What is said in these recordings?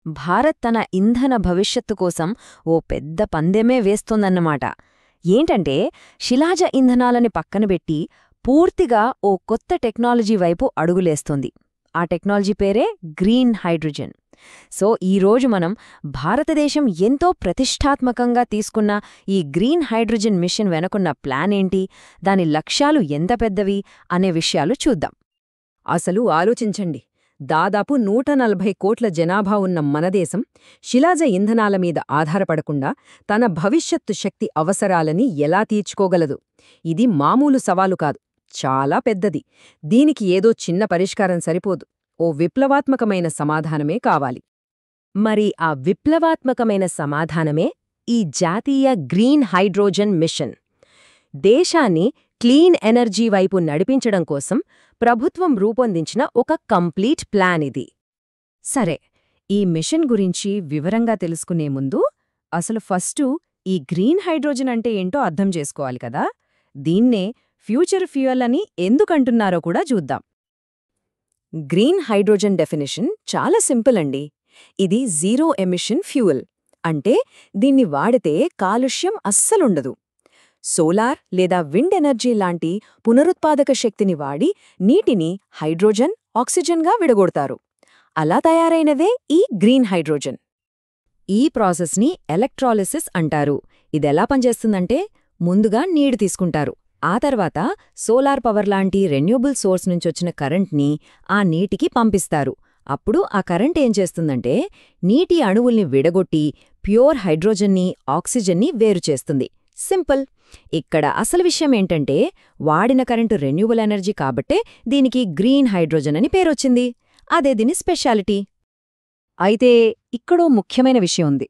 భారత్ తన ఇంధన భవిష్యత్తు కోసం ఓ పెద్ద పందెమే వేస్తోందన్నమాట. ఏంటంటే శిలాజ ఇంధనాలని పక్కనబెట్టి పూర్తిగా ఓ కొత్త టెక్నాలజీ వైపు అడుగులేస్తోంది. ఆ టెక్నాలజీ పేరే గ్రీన్ హైడ్రోజన్. సో ఈరోజు మనం భారతదేశం ఎంతో ప్రతిష్టాత్మకంగా తీసుకున్న ఈ గ్రీన్ హైడ్రోజన్ మిషన్ వెనుకున్న ప్లాన్ ఏంటి, దాని లక్ష్యాలు ఎంత పెద్దవి అనే విషయాలు చూద్దాం. అసలు ఆలోచించండి, దాదాపు 140 కోట్ల జనాభా ఉన్న మన దేశం శిలాజ ఇంధనాల మీద ఆధారపడకుండా తన భవిష్యత్తు శక్తి అవసరాలని ఎలా తీర్చుకోగలదు? ఇది మామూలు సవాలు కాదు, చాలా పెద్దది. దీనికి ఏదో చిన్న పరిష్కారం సరిపోదు, ఓ విప్లవాత్మకమైన సమాధానమే కావాలి. మరి ఆ విప్లవాత్మకమైన సమాధానమే ఈ జాతీయ గ్రీన్ హైడ్రోజన్ మిషన్. దేశాన్ని క్లీన్ ఎనర్జీ వైపు నడిపించడం కోసం ప్రభుత్వం రూపొందించిన ఒక కంప్లీట్ ప్లాన్ ఇది. సరే, ఈ మిషన్ గురించి వివరంగా తెలుసుకునే ముందు అసలు ఫస్టు ఈ గ్రీన్ హైడ్రోజన్ అంటే ఏంటో అర్థం చేసుకోవాలి కదా. దీన్నే ఫ్యూచర్ ఫ్యూయల్ అని ఎందుకంటున్నారో కూడా చూద్దాం. గ్రీన్ హైడ్రోజన్ డెఫినిషన్ చాలా సింపుల్ అండి. ఇది జీరో ఎమిషన్ ఫ్యూయల్. అంటే దీన్ని వాడితే కాలుష్యం అస్సలుండదు. సోలార్ లేదా విండ్ ఎనర్జీ లాంటి పునరుత్పాదక శక్తిని వాడి నీటిని హైడ్రోజన్, ఆక్సిజన్గా విడగొడతారు. అలా తయారైనదే ఈ గ్రీన్ హైడ్రోజన్. ఈ ప్రాసెస్ని ఎలక్ట్రాలిసిస్ అంటారు. ఇదెలా పనిచేస్తుందంటే, ముందుగా నీరు తీసుకుంటారు. ఆ తర్వాత సోలార్ పవర్ లాంటి రెన్యూబుల్ సోర్స్ నుంచొచ్చిన కరెంట్ని ఆ నీటికి పంపిస్తారు. అప్పుడు ఆ కరెంట్ ఏం చేస్తుందంటే, నీటి అణువుల్ని విడగొట్టి ప్యూర్ హైడ్రోజన్ని, ఆక్సిజన్ని వేరుచేస్తుంది. సింపుల్. ఇక్కడ అసలు విషయం ఏంటంటే, వాడిన కరెంటు రెన్యూబుల్ ఎనర్జీ కాబట్టే దీనికి గ్రీన్ హైడ్రోజన్ అని పేరొచ్చింది. అదే దీని స్పెషాలిటీ. అయితే ఇక్కడో ముఖ్యమైన విషయం ఉంది.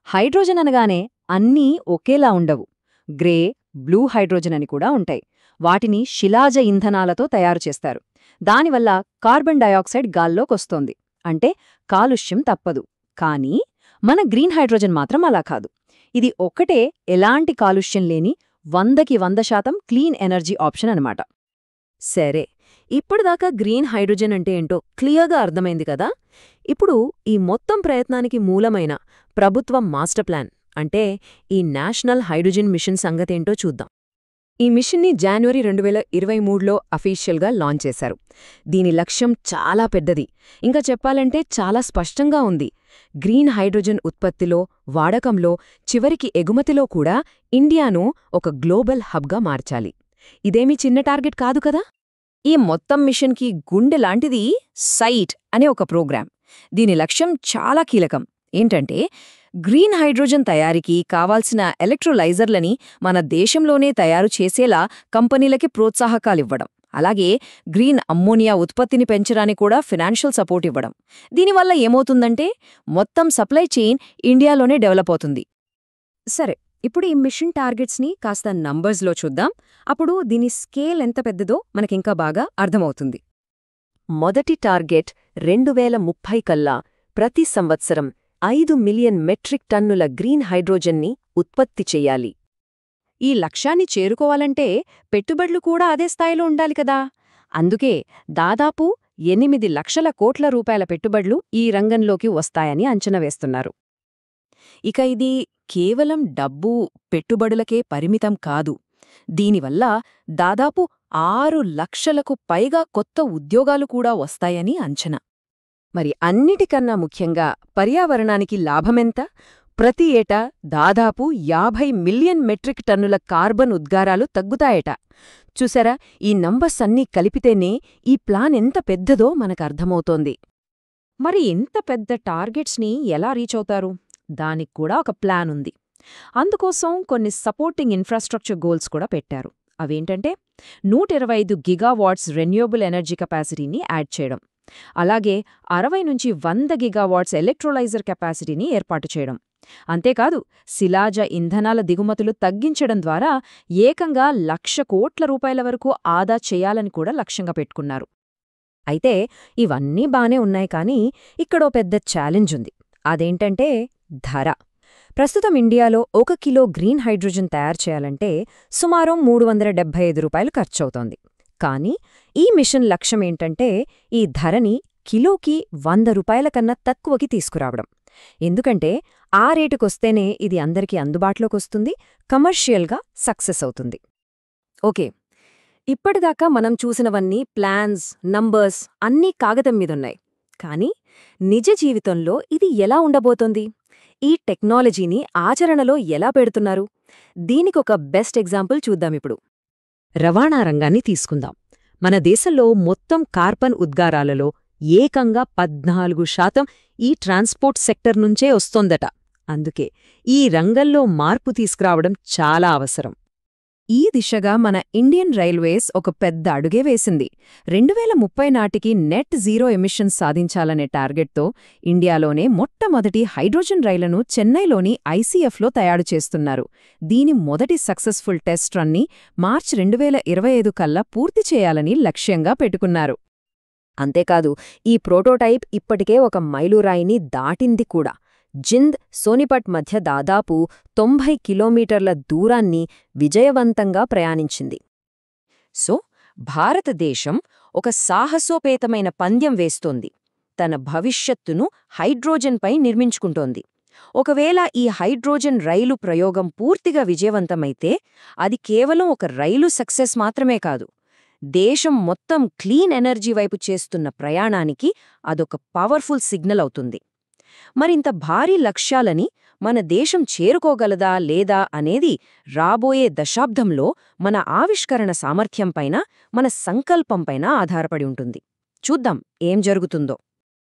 హైడ్రోజన్ అనగానే అన్నీ ఒకేలా ఉండవు. గ్రే, బ్లూ హైడ్రోజన్ అని కూడా ఉంటాయి. వాటిని శిలాజ ఇంధనాలతో తయారు చేస్తారు. దానివల్ల కార్బన్ డయాక్సైడ్ గాల్లోకొస్తోంది. అంటే కాలుష్యం తప్పదు. కానీ మన గ్రీన్ హైడ్రోజన్ మాత్రం అలా కాదు. ఇది ఒక్కటే ఎలాంటి కాలుష్యం లేని 100కి 100% క్లీన్ ఎనర్జీ ఆప్షన్ అనమాట. సరే, ఇప్పటిదాకా గ్రీన్ హైడ్రోజన్ అంటే ఏంటో క్లియర్గా అర్థమైంది కదా. ఇప్పుడు ఈ మొత్తం ప్రయత్నానికి మూలమైన ప్రభుత్వం మాస్టర్ ప్లాన్ అంటే ఈ నేషనల్ హైడ్రోజన్ మిషన్ సంగతేంటో చూద్దాం. ఈ మిషన్ని జనవరి 2023లో అఫీషియల్గా లాంచ్ చేశారు. దీని లక్ష్యం చాలా పెద్దది. ఇంకా చెప్పాలంటే చాలా స్పష్టంగా ఉంది. గ్రీన్ హైడ్రోజన్ ఉత్పత్తిలో, వాడకంలో, చివరికి ఎగుమతిలో కూడా ఇండియాను ఒక గ్లోబల్ హబ్గా మార్చాలి. ఇదేమీ చిన్న టార్గెట్ కాదు కదా. ఈ మొత్తం మిషన్కి గుండె లాంటిది సైట్ అనే ఒక ప్రోగ్రాం. దీని లక్ష్యం చాలా కీలకం. ఏంటంటే, గ్రీన్ హైడ్రోజన్ తయారీకి కావాల్సిన ఎలక్ట్రోలైజర్లని మన దేశంలోనే తయారు చేసేలా కంపెనీలకి ప్రోత్సాహకాలివ్వడం, అలాగే గ్రీన్ అమ్మోనియా ఉత్పత్తిని పెంచడానికి కూడా ఫినాన్షియల్ సపోర్ట్ ఇవ్వడం. దీనివల్ల ఏమవుతుందంటే, మొత్తం సప్లై చైన్ ఇండియాలోనే డెవలప్ అవుతుంది. సరే, ఇప్పుడు ఈ మిషన్ టార్గెట్స్ని కాస్త నంబర్స్లో చూద్దాం. అప్పుడు దీని స్కేల్ ఎంత పెద్దదో మనకింకా బాగా అర్థమవుతుంది. మొదటి టార్గెట్ 2030 కల్లా ప్రతి సంవత్సరం 5 మిలియన్ మెట్రిక్ టన్నుల గ్రీన్ హైడ్రోజన్ని ఉత్పత్తి చెయ్యాలి. ఈ లక్ష్యాన్ని చేరుకోవాలంటే పెట్టుబడులు కూడా అదే స్థాయిలో ఉండాలి కదా. అందుకే దాదాపు 8 లక్షల కోట్ల రూపాయల పెట్టుబడులు ఈ రంగంలోకి వస్తాయని అంచనా వేస్తున్నారు. ఇక ఇది కేవలం డబ్బు, పెట్టుబడులకే పరిమితం కాదు. దీనివల్ల దాదాపు 6 లక్షలకు పైగా కొత్త ఉద్యోగాలు కూడా వస్తాయని అంచనా. మరి అన్నిటికన్నా ముఖ్యంగా పర్యావరణానికి లాభమెంత? ప్రతి ఏటా దాదాపు 50 మిలియన్ మెట్రిక్ టన్నుల కార్బన్ ఉద్గారాలు తగ్గుతాయట. చూసారా, ఈ నంబర్స్ అన్నీ కలిపితేనే ఈ ప్లాన్ ఎంత పెద్దదో మనకర్థమవుతోంది. మరి ఇంత పెద్ద టార్గెట్స్ని ఎలా రీచ్ అవుతారు? దానికి కూడా ఒక ప్లాన్ ఉంది. అందుకోసం కొన్ని సపోర్టింగ్ ఇన్ఫ్రాస్ట్రక్చర్ గోల్స్ కూడా పెట్టారు. అవేంటంటే, 125 గిగావాట్స్ రెన్యూబుల్ ఎనర్జీ కెపాసిటీని యాడ్ చేయడం, అలాగే 60 నుంచి 100 గిగావాట్స్ ఎలక్ట్రోలైజర్ కెపాసిటీని ఏర్పాటు చేయడం. అంతేకాదు, శిలాజ ఇంధనాల దిగుమతులు తగ్గించడం ద్వారా ఏకంగా 1,00,000 కోట్ల రూపాయల వరకు ఆదా చేయాలని కూడా లక్ష్యంగా పెట్టుకున్నారు. అయితే ఇవన్నీ బానే ఉన్నాయి, కానీ ఇక్కడో పెద్ద ఛాలెంజ్ ఉంది. అదేంటంటే ధర. ప్రస్తుతం ఇండియాలో 1 కిలో గ్రీన్ హైడ్రోజన్ తయారు చేయాలంటే సుమారు 375 రూపాయలు ఖర్చవుతోంది. కానీ ఈ మిషన్ లక్ష్యమేంటంటే, ఈ ధరని కిలోకి 100 రూపాయల కన్నా తక్కువకి తీసుకురావడం. ఎందుకంటే ఆ రేటుకొస్తేనే ఇది అందరికీ అందుబాటులోకొస్తుంది, కమర్షియల్గా సక్సెస్ అవుతుంది. ఓకే, ఇప్పటిదాకా మనం చూసినవన్నీ ప్లాన్స్, నంబర్స్ అన్నీ కాగితం మీదున్నాయి. కానీ నిజ జీవితంలో ఇది ఎలా ఉండబోతోంది? ఈ టెక్నాలజీని ఆచరణలో ఎలా పెడుతున్నారు? దీనికొక బెస్ట్ ఎగ్జాంపుల్ చూద్దామిప్పుడు. రవాణా రంగాన్ని తీసుకుందాం. మన దేశంలో మొత్తం కార్బన్ ఉద్గారాలలో ఏకంగా 14% ఈ ట్రాన్స్పోర్ట్ సెక్టర్ నుంచే వస్తోందట. అందుకే ఈ రంగంలో మార్పు తీసుకురావడం చాలా అవసరం. ఈ దిశగా మన ఇండియన్ రైల్వేస్ ఒక పెద్ద అడుగే వేసింది. 2030 నాటికి నెట్ జీరో ఎమిషన్స్ సాధించాలనే టార్గెట్తో ఇండియాలోనే మొట్టమొదటి హైడ్రోజన్ రైళ్లను చెన్నైలోని ఐసీఎఫ్లో తయారు చేస్తున్నారు. దీని మొదటి సక్సెస్ఫుల్ టెస్ట్ రన్ని మార్చ్ 2025 కల్లా పూర్తి చేయాలని లక్ష్యంగా పెట్టుకున్నారు. అంతేకాదు, ఈ ప్రోటోటైప్ ఇప్పటికే ఒక మైలురాయిని దాటింది కూడా. జింద్, సోనిపట్ మధ్య దాదాపు 90 కిలోమీటర్ల దూరాన్ని విజయవంతంగా ప్రయాణించింది. సో, భారతదేశం ఒక సాహసోపేతమైన పందెం వేస్తోంది. తన భవిష్యత్తును హైడ్రోజన్పై నిర్మించుకుంటోంది. ఒకవేళ ఈ హైడ్రోజన్ రైలు ప్రయోగం పూర్తిగా విజయవంతమైతే అది కేవలం ఒక రైలు సక్సెస్ మాత్రమే కాదు, దేశం మొత్తం క్లీన్ ఎనర్జీ వైపు చేస్తున్న ప్రయాణానికి అదొక పవర్ఫుల్ సిగ్నల్ అవుతుంది. మరింత భారీ లక్ష్యాలని మన దేశం చేరుకోగలదా లేదా అనేది రాబోయే దశాబ్దంలో మన ఆవిష్కరణ సామర్థ్యంపైన, మన సంకల్పంపైన ఆధారపడి ఉంటుంది. చూద్దాం ఏం జరుగుతుందో.